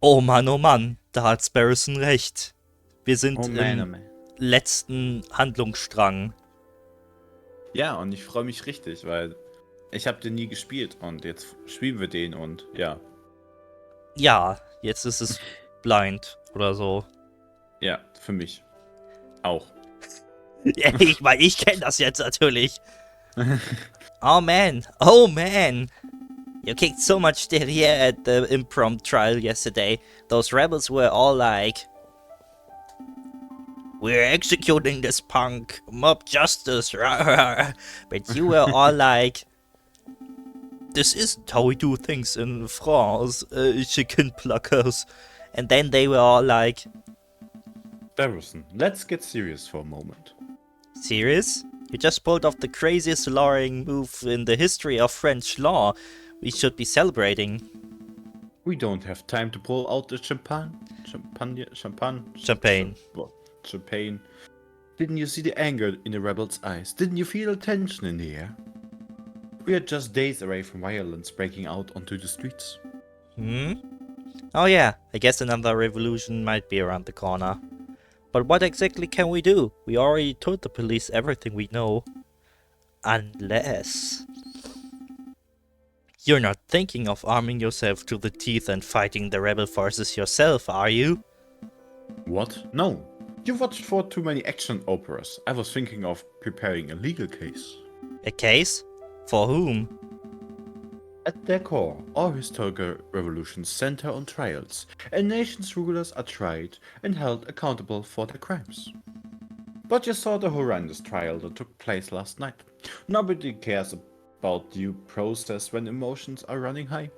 Oh Mann, da hat Sparrowson recht. Wir sind Oh man, oh im man. letzten Handlungsstrang. Ja, und ich freue mich richtig, weil ich habe den nie gespielt und jetzt spielen wir den und ja. Ja, jetzt ist es blind oder so. Ja, für mich auch. Ich meine, ich kenne das jetzt natürlich. Oh man. You kicked so much derriere at the impromptu trial yesterday. Those rebels were all like, "We're executing this punk, mob justice," but you were all like, "This isn't how we do things in France, chicken pluckers." And then they were all like, Barrison, let's get serious for a moment. "Serious? You just pulled off the craziest lawing move in the history of French law. We should be celebrating." We don't have time to pull out the champagne. Champagne. Champagne. Didn't you see the anger in the rebels' eyes? Didn't you feel the tension in the air? We are just days away from violence breaking out onto the streets. Hmm? Oh yeah, I guess another revolution might be around the corner. But what exactly can we do? We already told the police everything we know. Unless... You're not thinking of arming yourself to the teeth and fighting the rebel forces yourself, are you? What? No. You watched for too many action operas. I was thinking of preparing a legal case. A case? For whom? At their core, all historical revolutions center on trials. A nation's rulers are tried and held accountable for their crimes. But you saw the horrendous trial that took place last night. Nobody cares about due process when emotions are running high.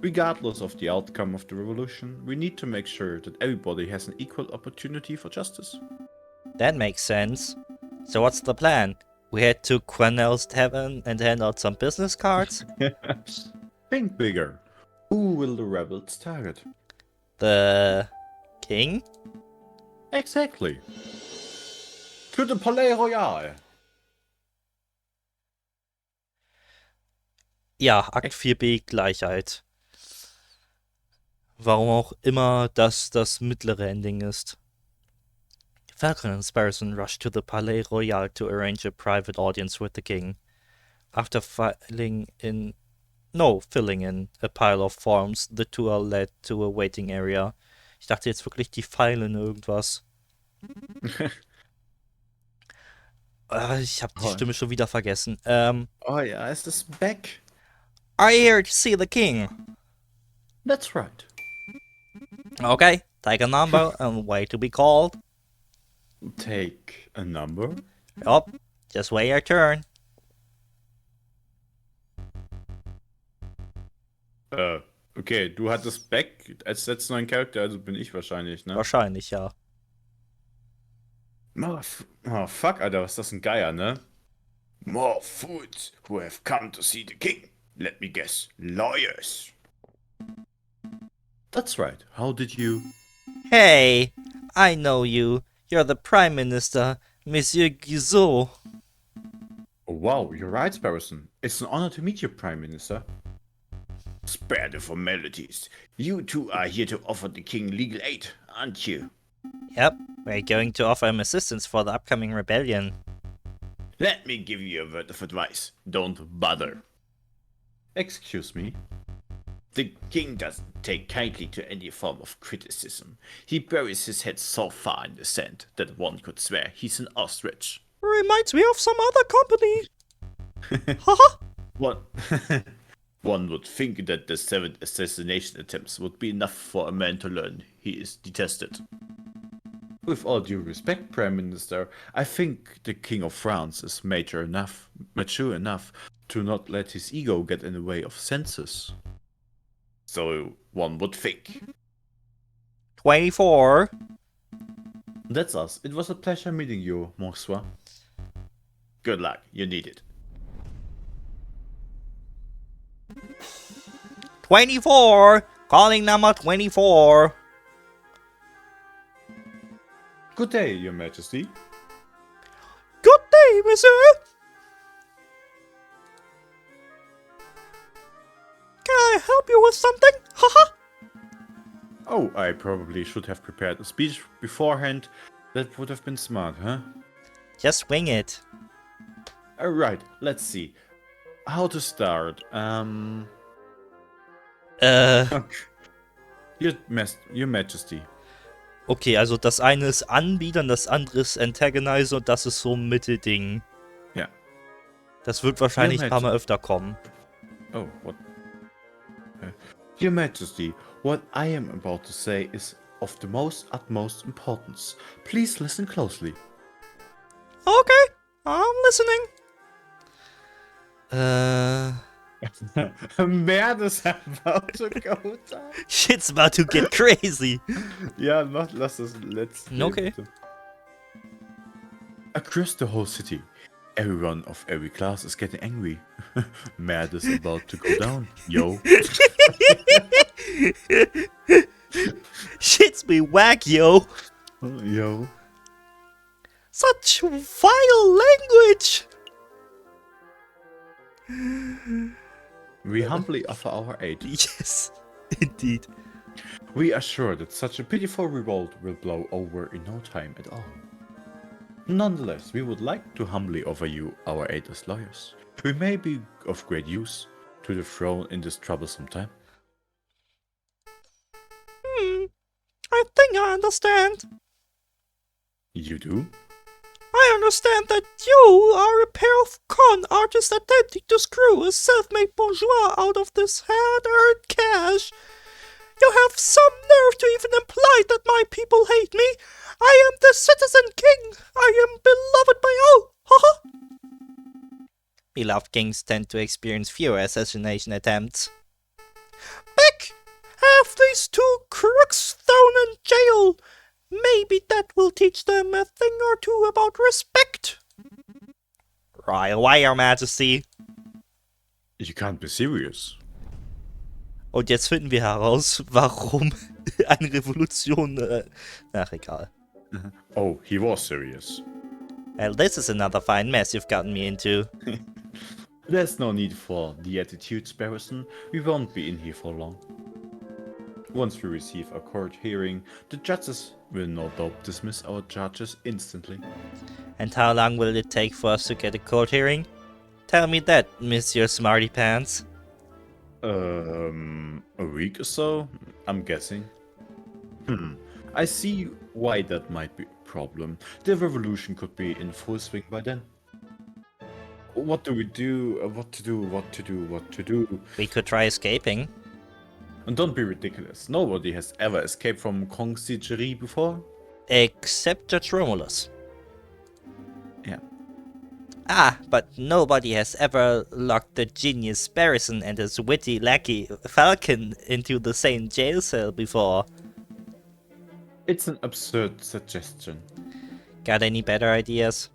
Regardless of the outcome of the revolution, we need to make sure that everybody has an equal opportunity for justice. That makes sense. So what's the plan? We head to Quenel's tavern and hand out some business cards? Think bigger. Who will the rebels target? The... king? Exactly. To the Palais Royal. Ja, Akt 4b Gleichheit. Warum auch immer das das mittlere Ending ist. Falcon and Sparrowson rushed to the Palais Royal to arrange a private audience with the king. After filling in a pile of forms, the two are led to a waiting area. Ich dachte jetzt wirklich, die feilen irgendwas. Ich habe die Stimme schon wieder vergessen. Oh yeah, is this back? Are you here to see the king? That's right. Okay, take a number and wait to be called. Take a number? Yup, just wait your turn. Okay, du hattest Back als letzten neuen Charakter, also bin ich wahrscheinlich, ne? Wahrscheinlich, ja. Oh, fuck, Alter, was ist das, ein Geier, ne? More fools who have come to see the king. Let me guess, lawyers. That's right, how did you... Hey, I know you. You're the Prime Minister, Monsieur Guizot. Oh, wow, you're right, Sparrowson. It's an honor to meet you, Prime Minister. Spare the formalities. You two are here to offer the king legal aid, aren't you? Yep, we're going to offer him assistance for the upcoming rebellion. Let me give you a word of advice. Don't bother. Excuse me? The king doesn't take kindly to any form of criticism. He buries his head so far in the sand that one could swear he's an ostrich. Reminds me of some other company. Haha. One, one would think that the 7 assassination attempts would be enough for a man to learn he is detested. With all due respect, Prime Minister, I think the King of France is mature enough to not let his ego get in the way of senses. So one would think. 24. That's us. It was a pleasure meeting you, Monsieur. Good luck. You need it. 24. Calling number 24. Good day, Your Majesty. Good day, monsieur. Can I help you with something? Haha. Oh, I probably should have prepared a speech beforehand. That would have been smart, huh? Just wing it. Alright, let's see. How to start? Your Majesty. Okay, also das eine ist anbiedern, das andere ist antagonize und das ist so ein Mittelding. Ja. Das wird wahrscheinlich ein paar Mal öfter kommen. Oh, what? Your Majesty, what I am about to say is of the utmost importance. Please listen closely. Okay, I'm listening. Man is about to go down. Shit's about to get crazy. Ja, lass es let's. Okay. Across the whole city, everyone of every class is getting angry. Mad is about to go down, yo. Shit's be whack, yo. Yo. Such vile language. We humbly offer our aid. Yes, indeed. We are sure that such a pitiful revolt will blow over in no time at all. Nonetheless, we would like to humbly offer you our aid as lawyers. We may be of great use to the throne in this troublesome time. I think I understand. You do? I understand that you are a pair of con artists attempting to screw a self-made bourgeois out of this hard-earned cash. You have some nerve to even imply that my people hate me. I am the citizen king. I am beloved by all. Haha. Beloved kings tend to experience fewer assassination attempts. Beck, have these two crooks thrown in jail. Maybe that will teach them a thing or two about respect. Royal Wire, Majesty. You can't be serious. Und jetzt finden wir heraus, warum eine Revolution... ach, egal. Oh, he was serious. Well, this is another fine mess you've gotten me into. There's no need for the attitudes, Barrison. We won't be in here for long. Once we receive a court hearing, the judges will no doubt dismiss our charges instantly. And how long will it take for us to get a court hearing? Tell me that, Monsieur Smarty Pants. A week or so, I'm guessing. I see why that might be a problem. The revolution could be in full swing by then. What do we do? What to do? We could try escaping. And don't be ridiculous. Nobody has ever escaped from conciergerie before. Except Judge Romulus. Yeah. Ah, but nobody has ever locked the genius Barrison and his witty lackey Falcon into the same jail cell before. It's an absurd suggestion. Got any better ideas?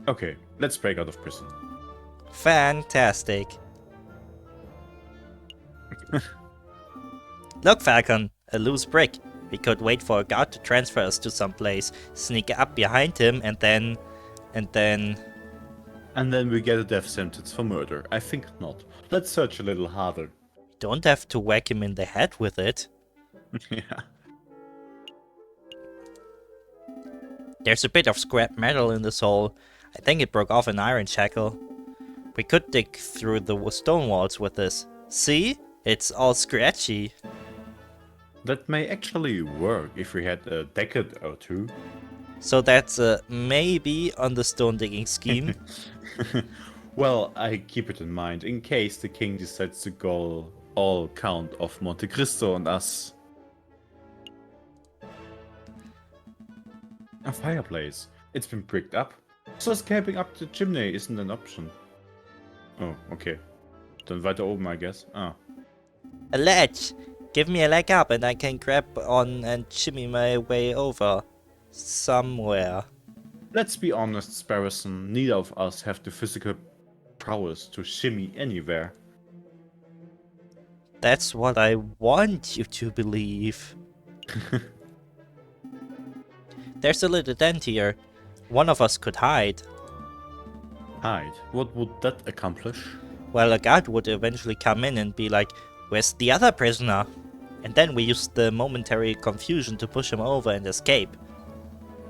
Okay, let's break out of prison. Fantastic. Look, Falcon, a loose brick. We could wait for a guard to transfer us to some place, sneak up behind him, and then... And then we get a death sentence for murder. I think not. Let's search a little harder. Don't have to whack him in the head with it. Yeah. There's a bit of scrap metal in this hole. I think it broke off an iron shackle. We could dig through the stone walls with this. See? It's all scratchy. That may actually work if we had a decade or two. So that's a maybe on the stone digging scheme. Well, I keep it in mind in case the king decides to go all Count of Monte Cristo on us. A fireplace. It's been bricked up, so escaping up the chimney isn't an option. Oh, okay. Dann weiter oben, I guess. Ah. A ledge! Give me a leg up and I can grab on and shimmy my way over. Somewhere. Let's be honest, Sparrowson. Neither of us have the physical prowess to shimmy anywhere. That's what I want you to believe. There's a little dent here. One of us could hide. Hide? What would that accomplish? Well, a guard would eventually come in and be like, Where's the other prisoner? And then we used the momentary confusion to push him over and escape.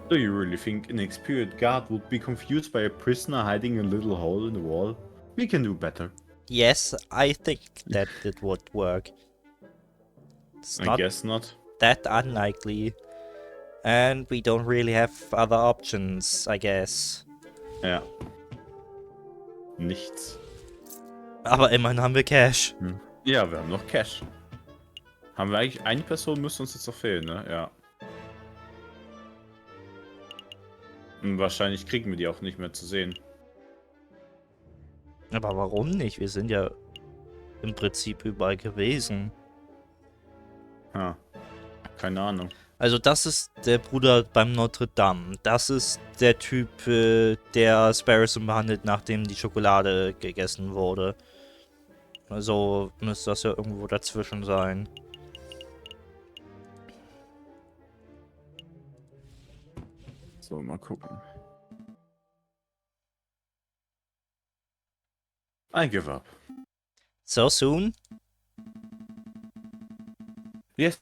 Do you really think an experienced guard would be confused by a prisoner hiding in a little hole in the wall? We can do better. Yes, I think that it would work. It's I not guess not. that unlikely. And we don't really have other options, I guess. Ja. Nichts. Aber immerhin haben wir Cash. Ja, wir haben noch Cash. Haben wir eigentlich... Eine Person müsste uns jetzt noch fehlen, ne? Ja. Und wahrscheinlich kriegen wir die auch nicht mehr zu sehen. Aber warum nicht? Wir sind ja im Prinzip überall gewesen. Ha. Keine Ahnung. Also das ist der Bruder beim Notre Dame. Das ist der Typ, der Sparrowson behandelt, nachdem die Schokolade gegessen wurde. Also müsste das ja irgendwo dazwischen sein. So, mal gucken. I give up. So soon? Yes.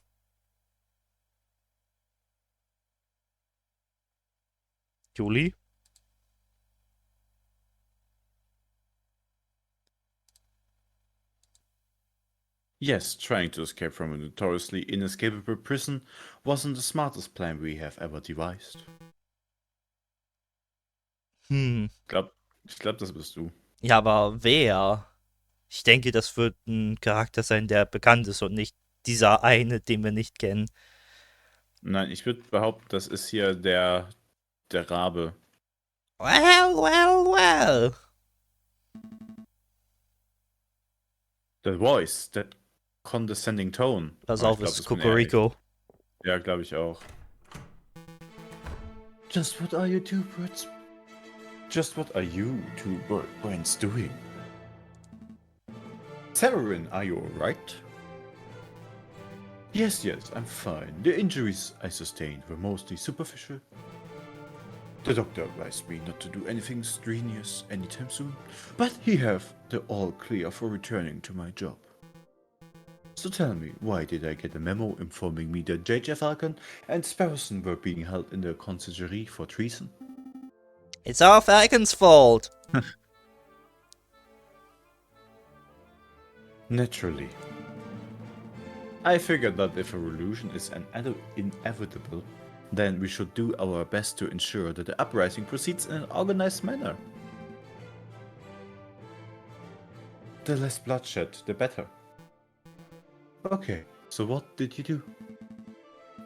Juli? Yes, trying to escape from a notoriously inescapable prison wasn't the smartest plan we have ever devised. Ich glaub, das bist du. Ja, aber wer? Ich denke, das wird ein Charakter sein, der bekannt ist und nicht dieser eine, den wir nicht kennen. Nein, ich würde behaupten, das ist hier der Rabe. Well, well, well. The voice, that condescending tone. Pass Aber auf, ich glaub, es ist das bin eher ich. Cocorico. Ja, glaube ich auch. Just what are you two birds? Just what are you two brains doing? Severin, are you alright? Yes, I'm fine. The injuries I sustained were mostly superficial. The doctor advised me not to do anything strenuous anytime soon, but he have the all clear for returning to my job. So tell me, why did I get a memo informing me that J.J. Falcon and Sparrowson were being held in the conciergerie for treason? It's all Falcon's fault. Naturally. I figured that if a revolution is inevitable, then we should do our best to ensure that the uprising proceeds in an organized manner. The less bloodshed, the better. Okay, so what did you do?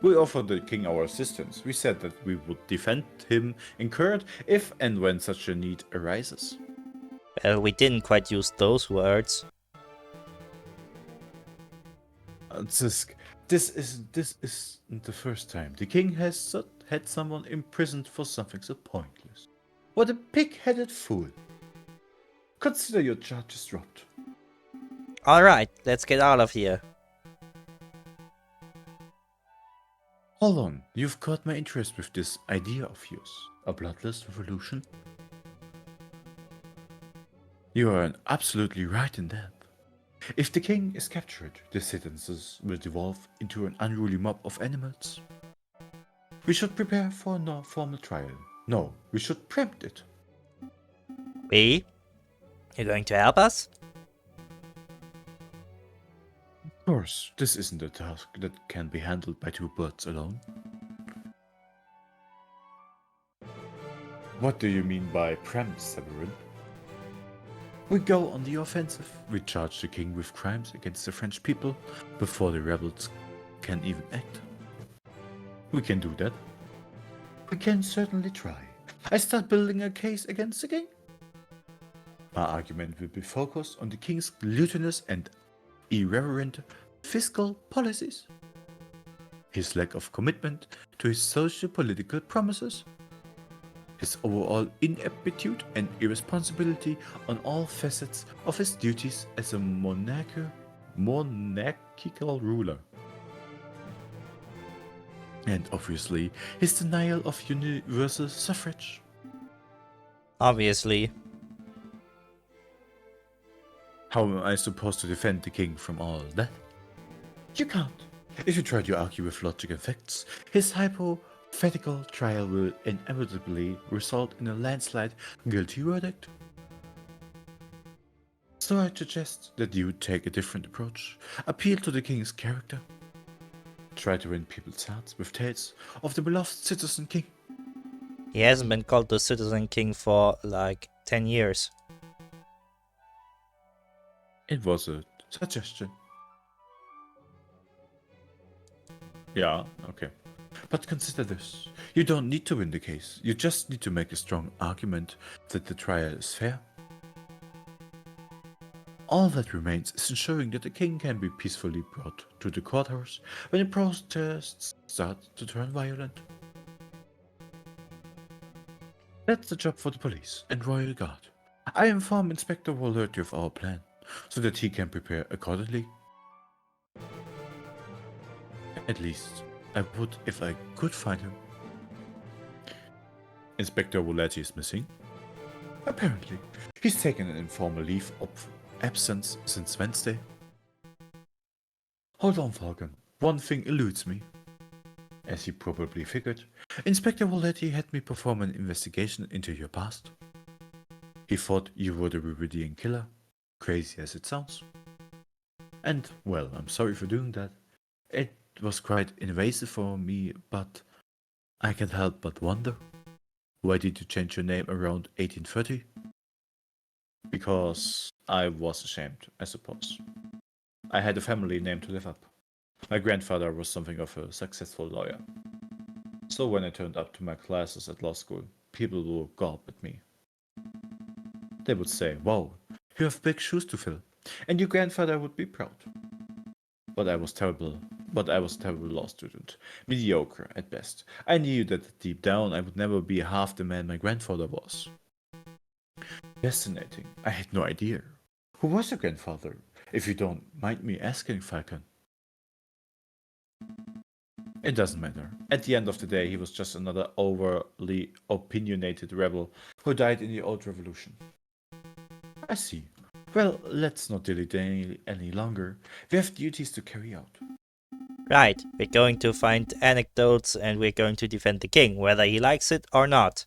We offered the king our assistance. We said that we would defend him in court if and when such a need arises. Well, we didn't quite use those words. Zisk, this isn't the first time the king has had someone imprisoned for something so pointless. What a pig-headed fool! Consider your charges dropped. Alright, let's get out of here. Hold on, you've caught my interest with this idea of yours. A bloodless revolution? You are absolutely right in that. If the king is captured, the citizens will devolve into an unruly mob of animals. We should prepare for a formal trial. No, we should preempt it. We? You're going to help us? Of course, this isn't a task that can be handled by two birds alone. What do you mean by preempt, Severin? We go on the offensive. We charge the king with crimes against the French people before the rebels can even act. We can do that. We can certainly try. I start building a case against the king. My argument will be focused on the king's glutinous and irreverent fiscal policies, his lack of commitment to his socio-political promises, his overall ineptitude and irresponsibility on all facets of his duties as a monarchical ruler. And obviously, his denial of universal suffrage. Obviously. How am I supposed to defend the king from all that? You can't. If you try to argue with logic and facts, his hypothetical trial will inevitably result in a landslide guilty verdict. So I suggest that you take a different approach. Appeal to the king's character. Try to win people's hearts with tales of the beloved citizen king. He hasn't been called the Citizen King for like 10 years. It was a suggestion. Yeah, okay. But consider this. You don't need to win the case. You just need to make a strong argument that the trial is fair. All that remains is ensuring that the king can be peacefully brought to the courthouse when the protests start to turn violent. That's the job for the police and royal guard. I inform Inspector Wallerty of our plan, so that he can prepare accordingly. At least, I would if I could find him. Inspector Wallerty is missing. Apparently, he's taken an informal leave of absence since Wednesday. Hold on, Falcon. One thing eludes me. As you probably figured, Inspector Wallerty had me perform an investigation into your past. He thought you were the Viridian killer, crazy as it sounds. And, well, I'm sorry for doing that. It was quite invasive for me, but I can't help but wonder. Why did you change your name around 1830? Because I was ashamed, I suppose. I had a family name to live up. My grandfather was something of a successful lawyer. So when I turned up to my classes at law school, people would gawp at me. They would say, "Wow, you have big shoes to fill, and your grandfather would be proud." But I was terrible. Law student, mediocre at best. I knew that deep down I would never be half the man my grandfather was. Fascinating. I had no idea. Who was your grandfather, if you don't mind me asking, Falcon? It doesn't matter. At the end of the day, he was just another overly opinionated rebel who died in the old revolution. I see. Well, let's not dilly any longer. We have duties to carry out. Right, we're going to find anecdotes and we're going to defend the king, whether he likes it or not.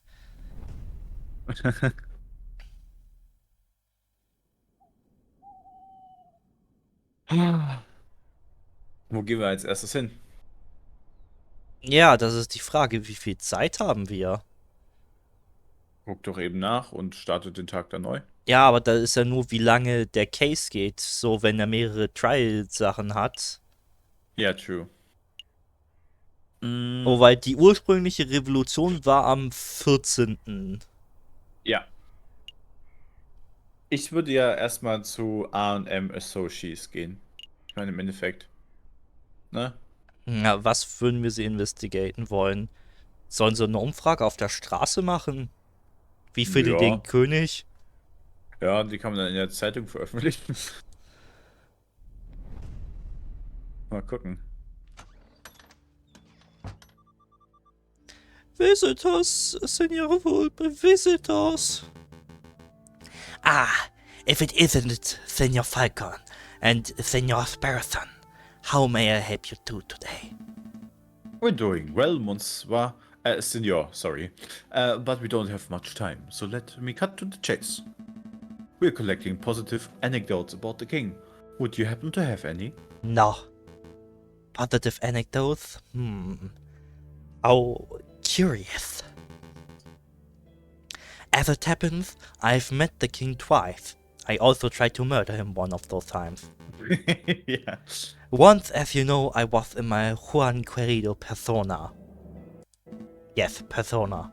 Wo gehen wir als erstes hin? Ja, das ist die Frage, wie viel Zeit haben wir? Guck doch eben nach und startet den Tag dann neu. Ja, aber da ist ja nur, wie lange der Case geht. So, wenn er mehrere Trial-Sachen hat. Ja, true. Oh, weil die ursprüngliche Revolution war am 14. Ja. Ich würde ja erstmal zu A&M Associates gehen. Ich meine, im Endeffekt. Ne? Ja, was würden wir sie investigaten wollen? Sollen sie eine Umfrage auf der Straße machen? Wie findet Ja. den König? Ja, die kann man dann in der Zeitung veröffentlichen. Mal gucken. Visitors, Senor Volpe, visitors. Ah, if it isn't Senor Falcon and Senor Sparrowson, how may I help you two today? We're doing well, Monsieur. Senor, sorry. But we don't have much time, so let me cut to the chase. We're collecting positive anecdotes about the king. Would you happen to have any? No. Positive anecdotes? How curious. As it happens, I've met the king twice. I also tried to murder him one of those times. Yeah. Once, as you know, I was in my Juan Querido persona. Yes, persona.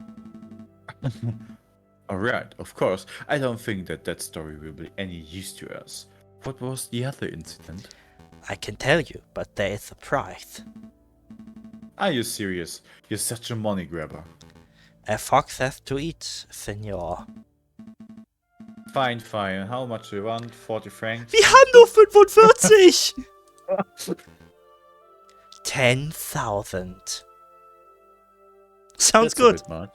Alright, of course. I don't think that story will be any use to us. What was the other incident? I can tell you, but there is a price. Are you serious? You're such a money grabber. A fox has to eat, senor. Fine, fine. How much do you want? 40 francs? Wir haben nur 45! 10,000. Sounds That's a good. bit much.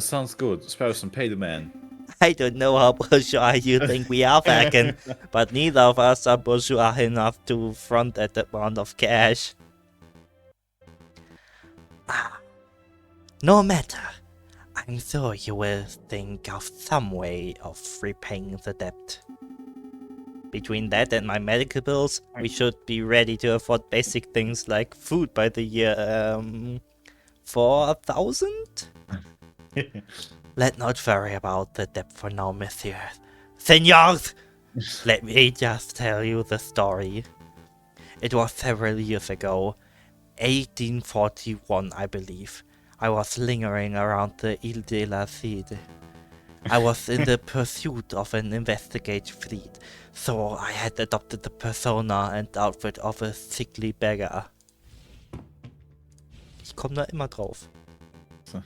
Sounds good. Sparrowson, pay the man. I don't know how bourgeois you think we are, Falcon, but neither of us are bourgeois enough to front at that amount of cash. No matter. I'm sure you will think of some way of repaying the debt. Between that and my medical bills, we should be ready to afford basic things like food by the year, 4,000? Let not worry about the debt for now, monsieur. Senors! Let me just tell you the story. It was several years ago, 1841, I believe. I was lingering around the Ile de la Cide. I was in the pursuit of an investigative fleet, so I had adopted the persona and outfit of a sickly beggar. Ich komme da immer drauf. So.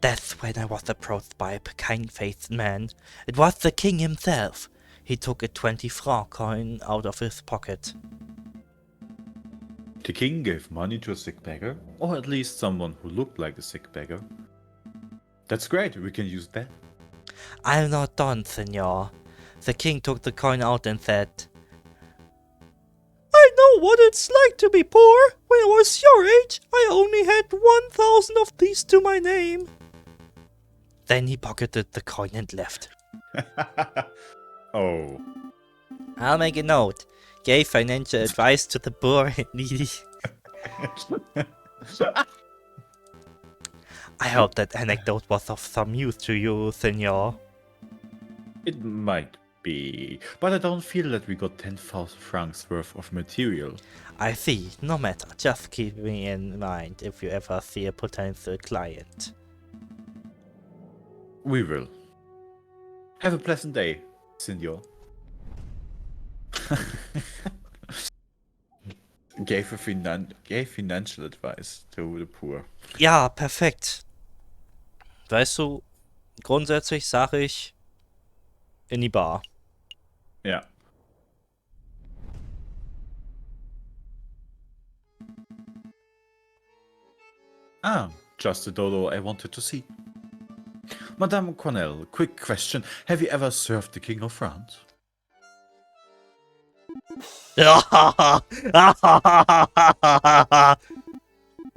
That's when I was approached by a kind-faced man. It was the king himself. He took a 20-franc coin out of his pocket. The king gave money to a sick beggar, or at least someone who looked like a sick beggar. That's great, we can use that. I'm not done, senor. The king took the coin out and said, I know what it's like to be poor. When I was your age, I only had 1,000 of these to my name. Then he pocketed the coin and left. Oh. I'll make a note. Gave financial advice to the poor and needy. I hope that anecdote was of some use to you, senor. It might be, but I don't feel that we got 10,000 francs worth of material. I see. No matter. Just keep me in mind if you ever see a potential client. We will. Have a pleasant day, senor. gave financial advice to the poor. Ja, perfekt. Weißt du, grundsätzlich sage ich in die Bar. Ja. Ah, just the dodo I wanted to see. Madame Cornell, quick question. Have you ever served the King of France?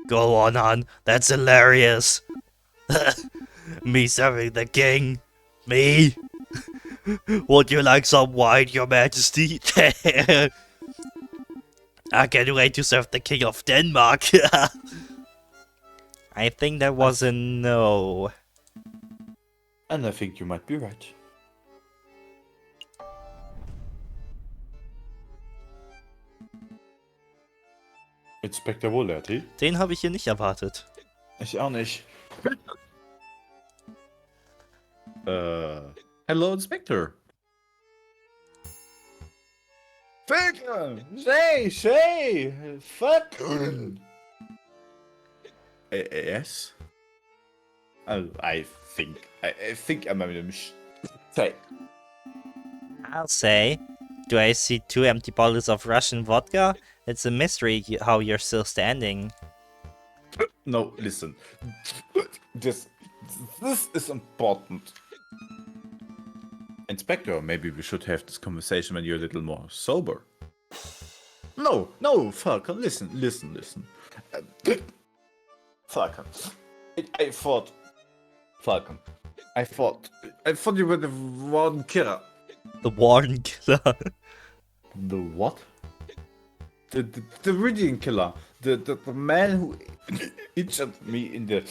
Go on, hon. That's hilarious. Me serving the king. Me? Would you like some wine, your majesty? I can't wait to serve the king of Denmark. I think that was a no. And I think you might be right. Inspector Wohlerty? Den habe ich hier nicht erwartet. Ich auch nicht. Hello, Inspector. Falcon! Say! Fuck! Yes? I think I'm a say. I'll say. Do I see 2 empty bottles of Russian vodka? It's a mystery how you're still standing. No, listen. This is important. Inspector, maybe we should have this conversation when you're a little more sober. No, Falcon, listen. Falcon. I thought you were the one killer. The Warden Killer. The what? The Ridian killer. The man who injured me in the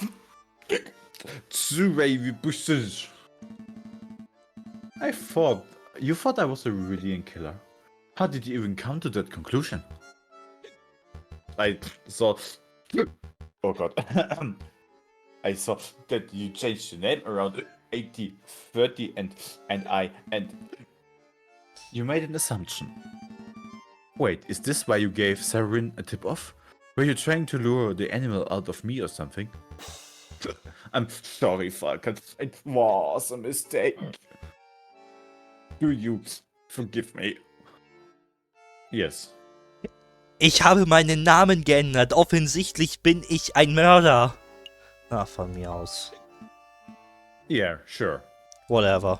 Juli bushes. You thought I was a Ridian killer. How did you even come to that conclusion? I saw. Oh god. I saw that you changed your name around 80-30 and you made an assumption. Wait, is this why you gave Severin a tip-off? Were you trying to lure the animal out of me or something? I'm sorry, Falcon. It was a mistake. Do you forgive me? Yes. Ich habe meinen Namen geändert. Offensichtlich bin ich ein Mörder. Na, von mir aus. Yeah, sure. Whatever.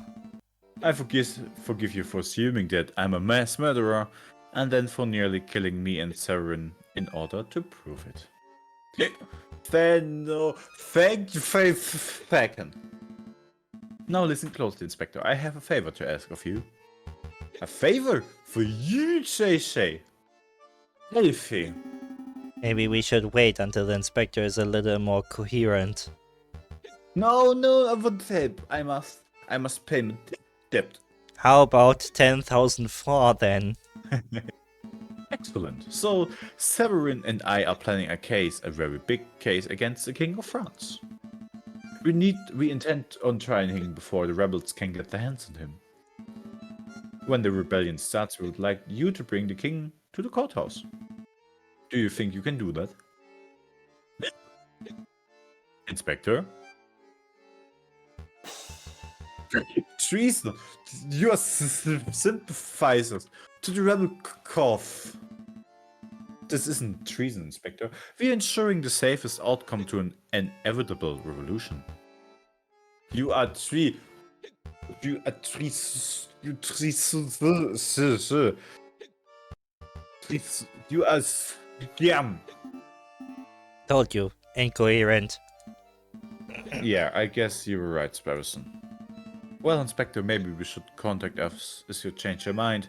I forgive you for assuming that I'm a mass murderer, and then for nearly killing me and Severin in order to prove it. Then, thank you for a second. Now listen closely, Inspector. I have a favor to ask of you. A favor? For you, say. Anything. Maybe we should wait until the inspector is a little more coherent. No, I won't help. I must pay my debt. How about 10,000 francs then? Excellent. So, Severin and I are planning a very big case against the King of France. We intend on trying him before the rebels can get their hands on him. When the rebellion starts, we would like you to bring the king to the courthouse. Do you think you can do that? Inspector? Treason! You are sympathizers to the rebel cause. This isn't treason, Inspector. We are ensuring the safest outcome to an inevitable revolution. You are You are You are scam. Told you, incoherent. Yeah, I guess you were right, Sparrowson. Well, Inspector, maybe we should contact us if you change your mind,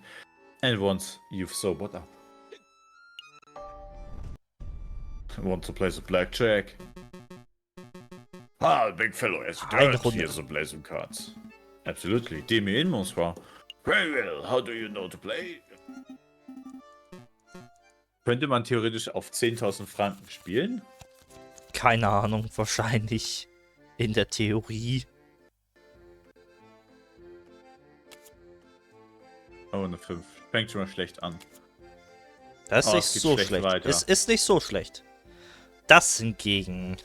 and once you've sobered up. Want to play some blackjack? Ah, big fellow, as you Eine don't, Runde. here's to play some cards. Absolutely, deal me in, Monsieur. Very well, how do you know to play? Könnte man theoretisch auf 10.000 Franken spielen? Keine Ahnung, wahrscheinlich. In der Theorie. Oh, eine 5. Fängt schon mal schlecht an. Das ist Oh, nicht es geht so schlecht schlecht. weiter. Es ist nicht so schlecht. Das hingegen.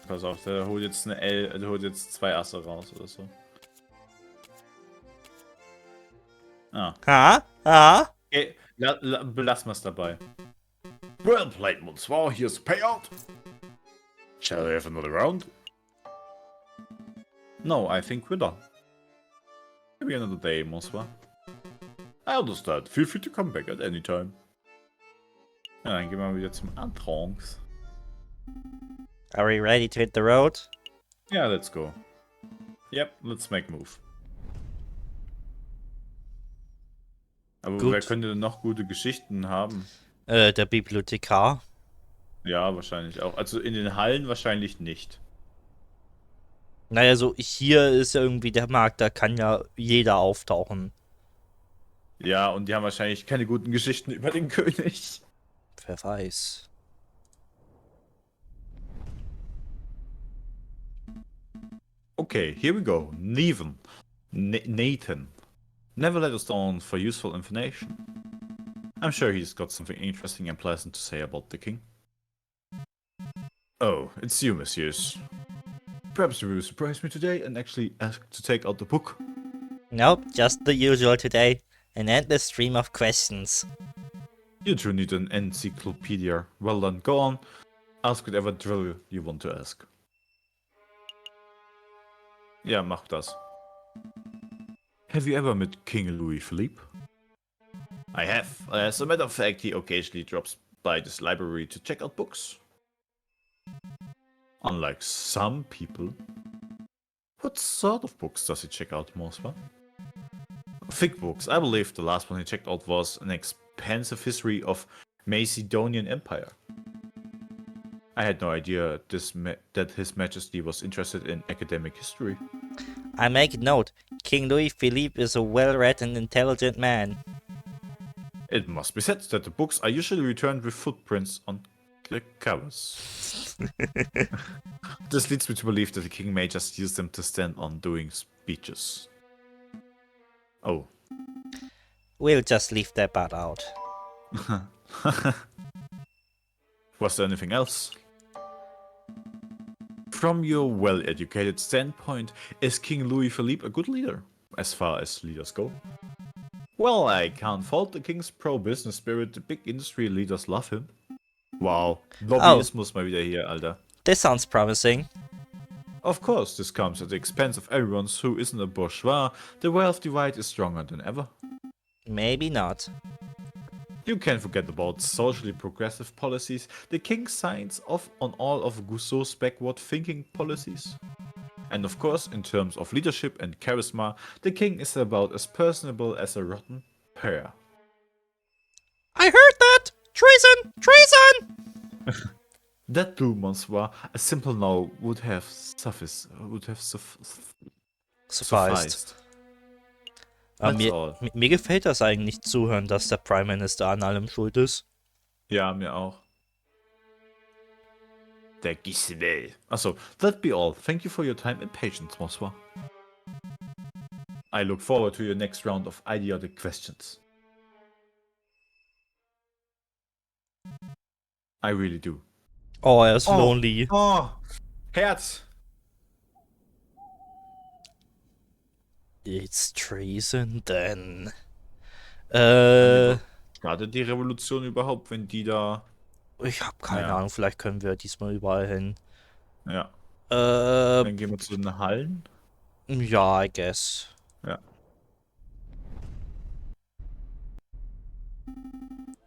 Pass auf, der holt jetzt eine L, der holt jetzt 2 Asse raus oder so. Ah. Ha? Okay, belassen wir es dabei. Well played, Monsieur. Here's the payout. Shall we have another round? No, I think we're done. Maybe another day, Monsieur. I understand. Feel free to come back at any time. Ja, dann gehen wir wieder zum Antrance. Are we ready to hit the road? Yeah, let's go. Yep, let's make move. Aber Gut. wer könnte denn noch gute Geschichten haben? Der Bibliothekar. Ja, wahrscheinlich auch. Also in den Hallen wahrscheinlich nicht. Naja, so hier ist ja irgendwie der Markt, da kann ja jeder auftauchen. Ja, und die haben wahrscheinlich keine guten Geschichten über den König. Wer weiß. Okay, here we go. Nathan. Never let us down for useful information. I'm sure he's got something interesting and pleasant to say about the king. Oh, it's you, messieurs. Perhaps you will surprise me today and actually ask to take out the book. Nope, just the usual today. An endless stream of questions. You do need an encyclopedia. Well done, go on. Ask whatever drill you want to ask. Ja, mach das. Have you ever met King Louis Philippe? I have. As a matter of fact, he occasionally drops by this library to check out books. Unlike some people. What sort of books does he check out, Mosfa? Thick books. I believe the last one he checked out was an expansive history of Macedonian Empire. I had no idea that His Majesty was interested in academic history. I make note, King Louis Philippe is a well-read and intelligent man. It must be said that the books are usually returned with footprints on the covers. This leads me to believe that the king may just use them to stand on doing speeches. Oh. We'll just leave that part out. Was there anything else? From your well-educated standpoint, is King Louis Philippe a good leader, as far as leaders go? Well, I can't fault the king's pro-business spirit. The big industry leaders love him. Wow, Oh, Lobbyismus mal wieder hier, Alter. this sounds promising. Of course, this comes at the expense of everyone who isn't a bourgeois. The wealth divide is stronger than ever. Maybe not. You can forget about socially progressive policies. The king signs off on all of Gousseau's backward thinking policies. And of course, in terms of leadership and charisma, the king is about as personable as a rotten pear. I heard that! Treason! Treason! That too, Monsieur, a simple no would have Sufficed. sufficed. That's Mir, all. mir gefällt das eigentlich zuhören, dass der Prime Minister an allem schuld ist. Ja, mir auch. Der Giselle. Achso, that be all. Thank you for your time and patience, Monsieur. I look forward to your next round of idiotic questions. I really do. Oh, er ist lonely. Oh, Herz! It's treason then. Startet die Revolution überhaupt, wenn die da... Ich habe keine Naja. Ahnung, vielleicht können wir diesmal überall hin. Ja. Äh, Dann gehen wir zu den Hallen. ja, I guess. Ja.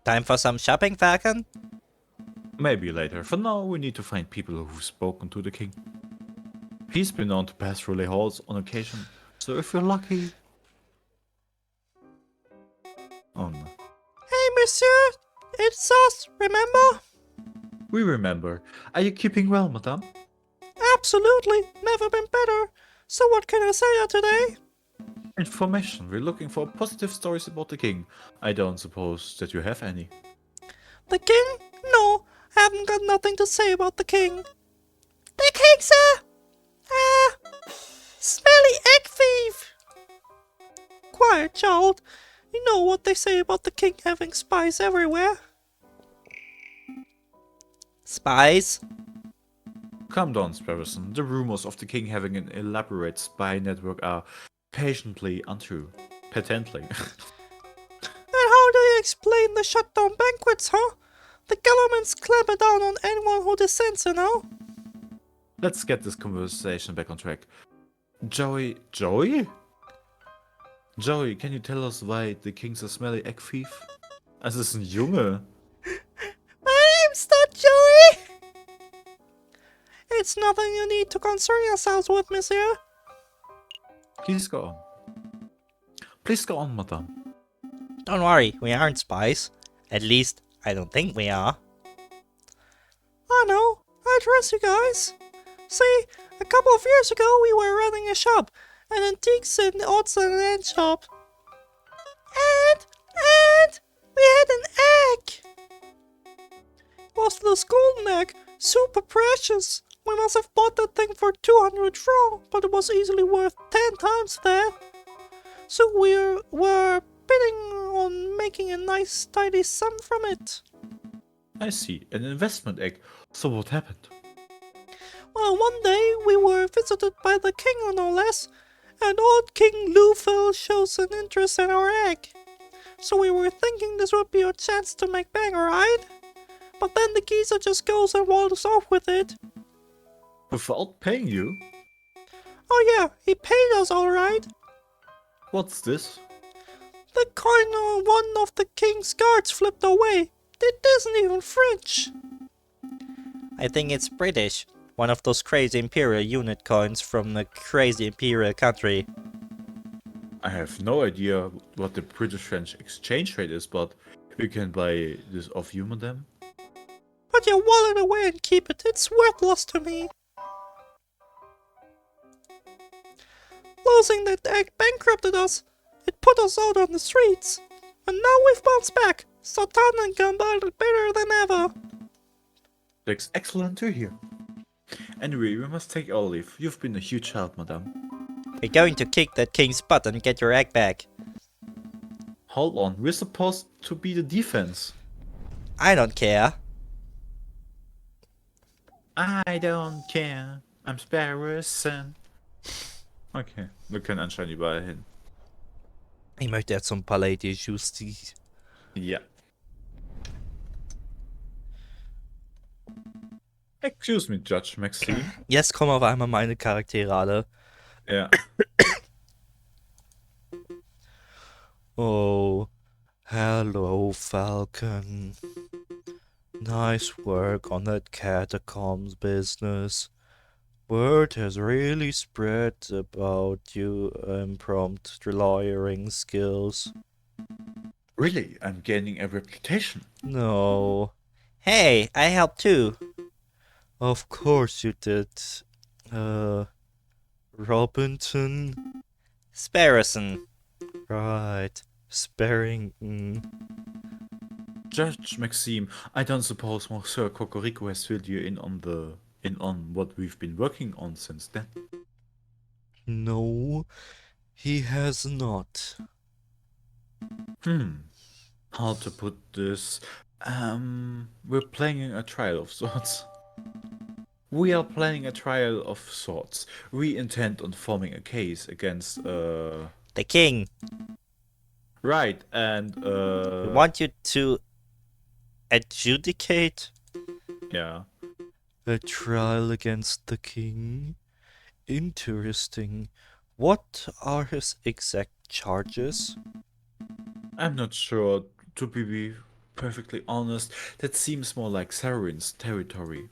Time for some shopping, Falcon? Maybe later. For now, we need to find people who've spoken to the king. He's been known to pass through the halls on occasion, so if you're lucky... Oh no. Hey, monsieur! It's us, remember? We remember. Are you keeping well, madame? Absolutely, never been better. So what can I say today? Information. We're looking for positive stories about the king. I don't suppose that you have any. The king? No, I haven't got nothing to say about the king. The king, sir! Smelly egg thief! Quiet, child. You know what they say about the king having spies everywhere. Spies? Calm down, Sparrowson. The rumors of the king having an elaborate spy network are patently untrue. Patently. And how do you explain the shutdown banquets, huh? The government's clamping down on anyone who dissents, you know? Let's get this conversation back on track. Joey? Joey, can you tell us why the king's a smelly egg thief? Es ist ein Junge. My name's not Joey! It's nothing you need to concern yourselves with, monsieur. Please go on. Please go on, madame. Don't worry, we aren't spies. At least, I don't think we are. I know, I trust you guys. See, a couple of years ago we were running a shop, an antiques and odds and ends shop. And we had an egg. It was this golden egg, super precious. We must have bought that thing for 200 francs, but it was easily worth 10 times that. So we were bidding on making a nice tidy sum from it. I see. An investment egg. So what happened? Well, one day we were visited by the king, no less, and old King Lufel shows an interest in our egg. So we were thinking this would be our chance to make bang, right? But then the geezer just goes and walks off with it. Without paying you? Oh yeah, he paid us alright. What's this? The coin one of the king's guards flipped away. It isn't even French. I think it's British. One of those crazy imperial unit coins from a crazy imperial country. I have no idea what the British-French exchange rate is, but we can buy this off you, madame. Put your wallet away and keep it. It's worthless to me. Losing that egg bankrupted us. It put us out on the streets. And now we've bounced back. Satan and Gambard better than ever. That's excellent to hear. Anyway, we must take our leave. You've been a huge help, madame. We're going to kick that king's butt and get your egg back. Hold on, we're supposed to be the defense. I don't care. I don't care. I'm Sparrowson. Okay, wir können anscheinend überall hin. Ich möchte jetzt zum Palais de Justice. Ja. Excuse me, Judge Maxime. Jetzt kommen auf einmal meine Charaktere alle. Ja. Oh, hello, Falcon. Nice work on that catacombs business. Word has really spread about you impromptu lawyering skills. Really, I'm gaining a reputation. No. Hey, I helped too. Of course you did. Robinson? Sparrison. Right. Sparing. Judge Maxime, I don't suppose Monsieur Cocorico has filled you in on what we've been working on since then. No, he has not. How to put this? We're playing a trial of sorts. We are planning a trial of sorts. We intend on forming a case against The king. right and We want you to adjudicate yeah. a trial against the king. Interesting. What are his exact charges? I'm not sure, to be perfectly honest, that seems more like Saren's territory.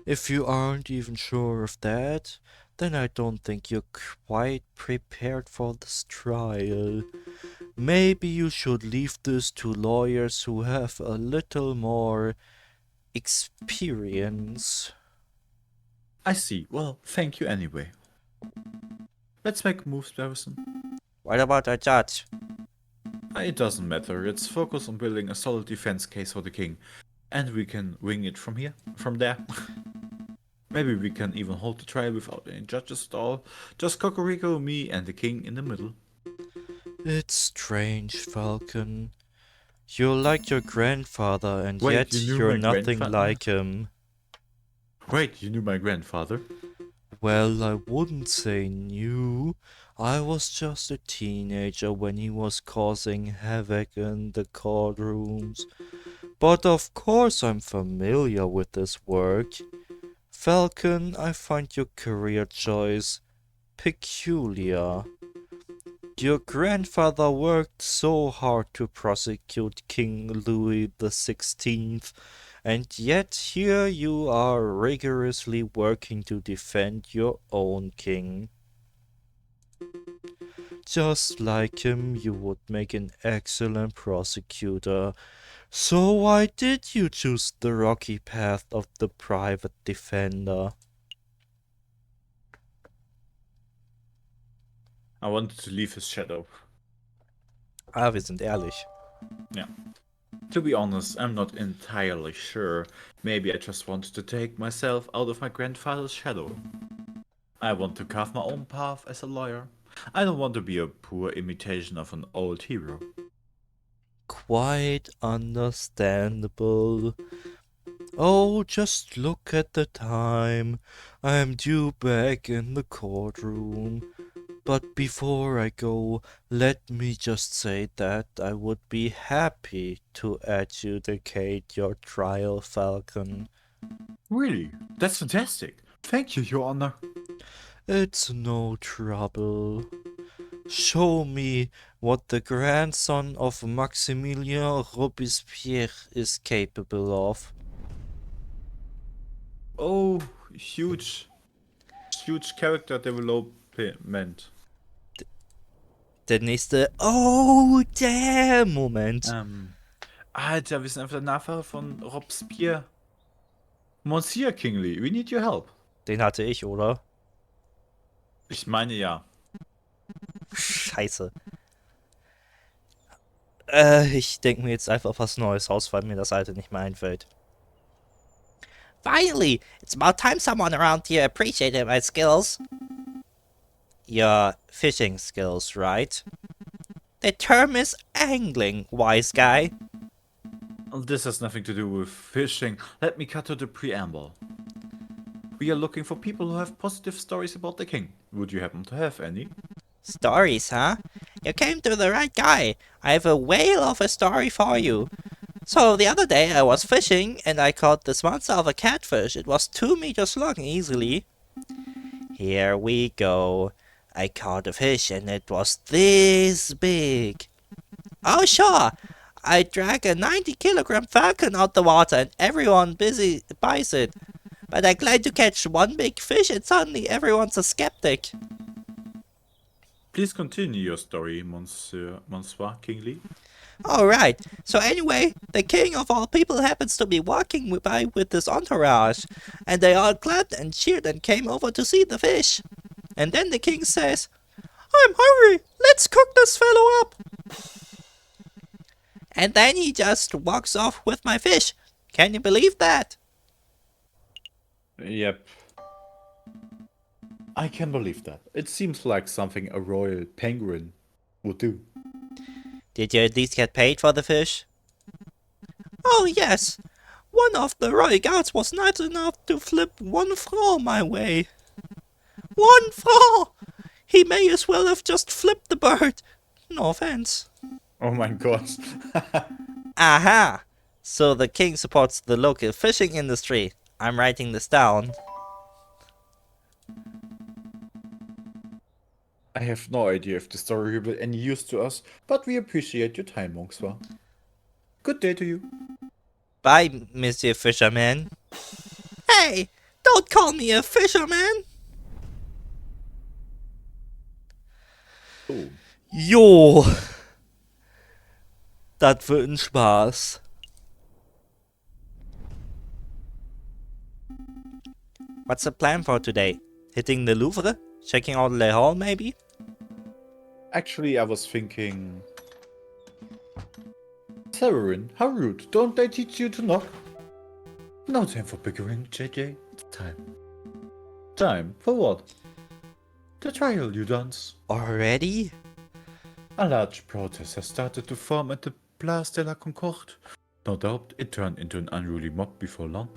If you aren't even sure of that, then I don't think you're quite prepared for this trial. Maybe you should leave this to lawyers who have a little more experience. I see. Well, thank you anyway. Let's make moves, Harrison. What about our judge? It doesn't matter. Let's focus on building a solid defense case for the king. And we can wing it from there. Maybe we can even hold the trial without any judges at all. Just Cocorico, me, and the king in the middle. It's strange, Falcon. You're like your grandfather, and Wait, yet you knew you're my nothing grandfather? like him. Wait, you knew my grandfather? Well, I wouldn't say new. I was just a teenager when he was causing havoc in the courtrooms. But of course I'm familiar with his work. Falcon, I find your career choice peculiar. Your grandfather worked so hard to prosecute King Louis XVI, and yet here you are rigorously working to defend your own king. Just like him, you would make an excellent prosecutor. So why did you choose the rocky path of the private defender? I wanted to leave his shadow. Wir sind ehrlich. Yeah. To be honest, I'm not entirely sure. Maybe I just wanted to take myself out of my grandfather's shadow. I want to carve my own path as a lawyer. I don't want to be a poor imitation of an old hero. Quite understandable. Oh, just look at the time. I am due back in the courtroom. But before I go, let me just say that I would be happy to adjudicate your trial, Falcon. Really? That's fantastic. Thank you, Your Honor. It's no trouble. Show me what the grandson of Maximilien Robespierre is capable of. Oh, huge character development. Der nächste Oh, damn Moment. Alter, wir sind einfach der Nachfahre von Robespierre. Monsieur Kingsley, we need your help. Den hatte ich, oder? Ich meine ja. Scheiße. Ich denke mir jetzt einfach was Neues aus, weil mir das alte nicht mehr einfällt. Finally, it's about time someone around here appreciated my skills. Your fishing skills, right? The term is angling, wise guy. This has nothing to do with fishing. Let me cut to the preamble. We are looking for people who have positive stories about the king. Would you happen to have any? Stories, huh? You came to the right guy. I have a whale of a story for you. So the other day I was fishing and I caught this monster of a catfish. It was 2 meters long easily. Here we go. I caught a fish and it was this big. Oh sure, I drag a 90-kilogram falcon out the water and everyone busy buys it. But I tried to catch one big fish and suddenly everyone's a skeptic. Please continue your story, Monsieur Kingly. Alright, so anyway, the king of all people happens to be walking by with his entourage, and they all clapped and cheered and came over to see the fish. And then the king says, I'm hungry, let's cook this fellow up. And then he just walks off with my fish. Can you believe that? Yep. I can believe that. It seems like something a royal penguin would do. Did you at least get paid for the fish? Oh yes, one of the royal guards was nice enough to flip 1 franc my way. 1 franc! He may as well have just flipped the bird. No offense. Oh my god. Aha! So the king supports the local fishing industry. I'm writing this down. I have no idea if the story will be any use to us, but we appreciate your time, Monkswa. Good day to you. Bye, Monsieur Fisherman. Hey! Don't call me a fisherman! Oh. Jo! Das wird ein Spaß. What's the plan for today? Hitting the Louvre? Checking out Le Hall, maybe? Actually, I was thinking... Severin, how rude. Don't they teach you to knock? No time for bickering, JJ. It's time. Time? For what? The trial, you dunce. Already? A large protest has started to form at the Place de la Concorde. No doubt it turned into an unruly mob before long.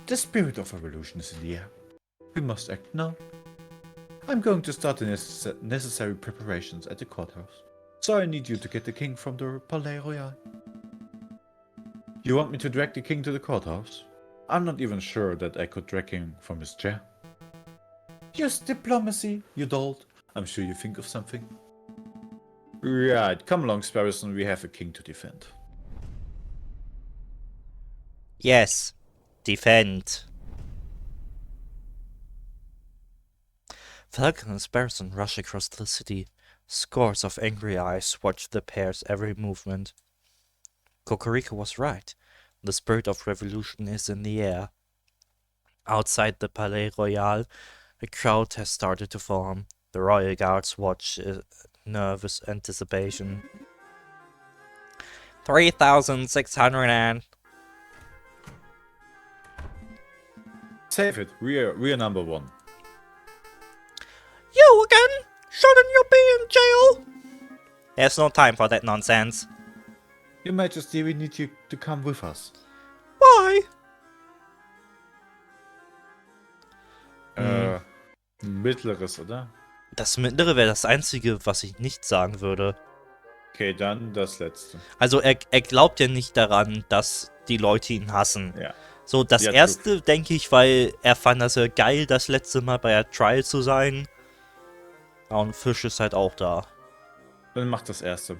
The spirit of revolution is in the air. We must act now. I'm going to start the necessary preparations at the courthouse. So I need you to get the king from the Palais Royal. You want me to drag the king to the courthouse? I'm not even sure that I could drag him from his chair. Use diplomacy, you dolt. I'm sure you think of something. Right, come along, Sparrowson, we have a king to defend. Yes. Defend. Falcon and Sparrowson rush across the city. Scores of angry eyes watch the pair's every movement. Cocorico was right. The spirit of revolution is in the air. Outside the Palais Royal, a crowd has started to form. The royal guards watch in nervous anticipation. 3,600 and... Save it, we're number one. You again? Shouldn't you be in jail? There's no time for that nonsense. Your Majesty, we need you to come with us. Why? Mittleres, oder? Das Mittlere wäre das Einzige, was ich nicht sagen würde. Okay, dann das letzte. Also er glaubt ja nicht daran, dass die Leute ihn hassen. Ja. So, das Ja, erste, denke ich, weil er fand das ja geil, das letzte Mal bei der Trial zu sein. Ja, und Fisch ist halt auch da. Dann mach das erste.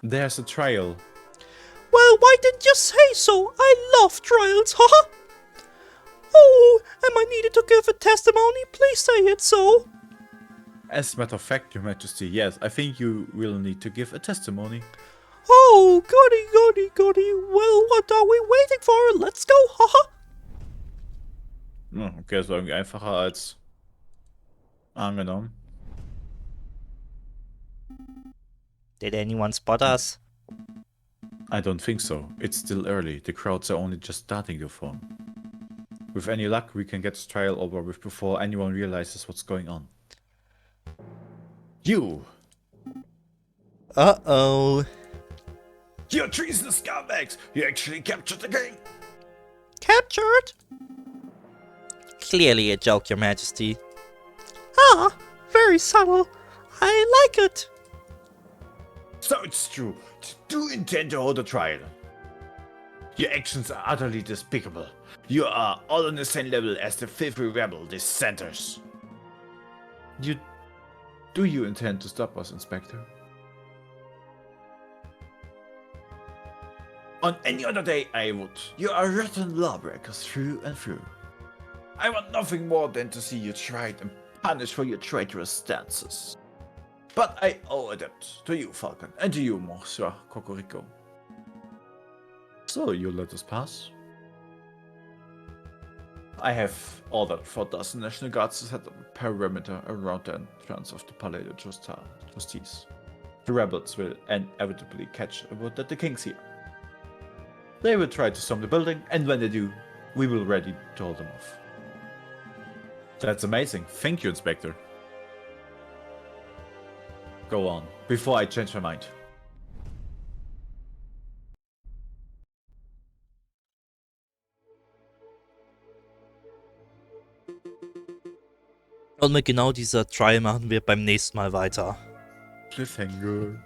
There's a trial. Well, why didn't you say so? I love trials, haha! Oh, am I needed to give a testimony? Please say it so. As a matter of fact, Your Majesty, yes, I think you will need to give a testimony. Oh, goody, goody, goody. Well, what are we waiting for? Let's go, haha! Okay, das war irgendwie einfacher als angenommen. Did anyone spot us? I don't think so. It's still early. The crowds are only just starting to form. With any luck, we can get this trial over with before anyone realizes what's going on. You! Uh-oh. You're treasonous scumbags! You actually captured the king! Captured? Clearly a joke, Your Majesty. Ah, very subtle. I like it. So it's true. Do you intend to hold a trial? Your actions are utterly despicable. You are all on the same level as the filthy rebel dissenters. Do you intend to stop us, Inspector? On any other day I would. You are rotten lawbreakers through and through. I want nothing more than to see you tried and punished for your traitorous stances. But I owe a debt to you, Falcon, and to you, Monsieur Cocorico. So you let us pass? I have ordered 4,000 National Guards to set up a perimeter around the entrance of the Palais de Justice. The rebels will inevitably catch a word that the king's here. They will try to storm the building, and when they do, we will be ready to hold them off. That's amazing. Thank you, Inspector. Go on, before I change my mind. Und mit genau dieser Trial machen wir beim nächsten Mal weiter. Cliffhanger.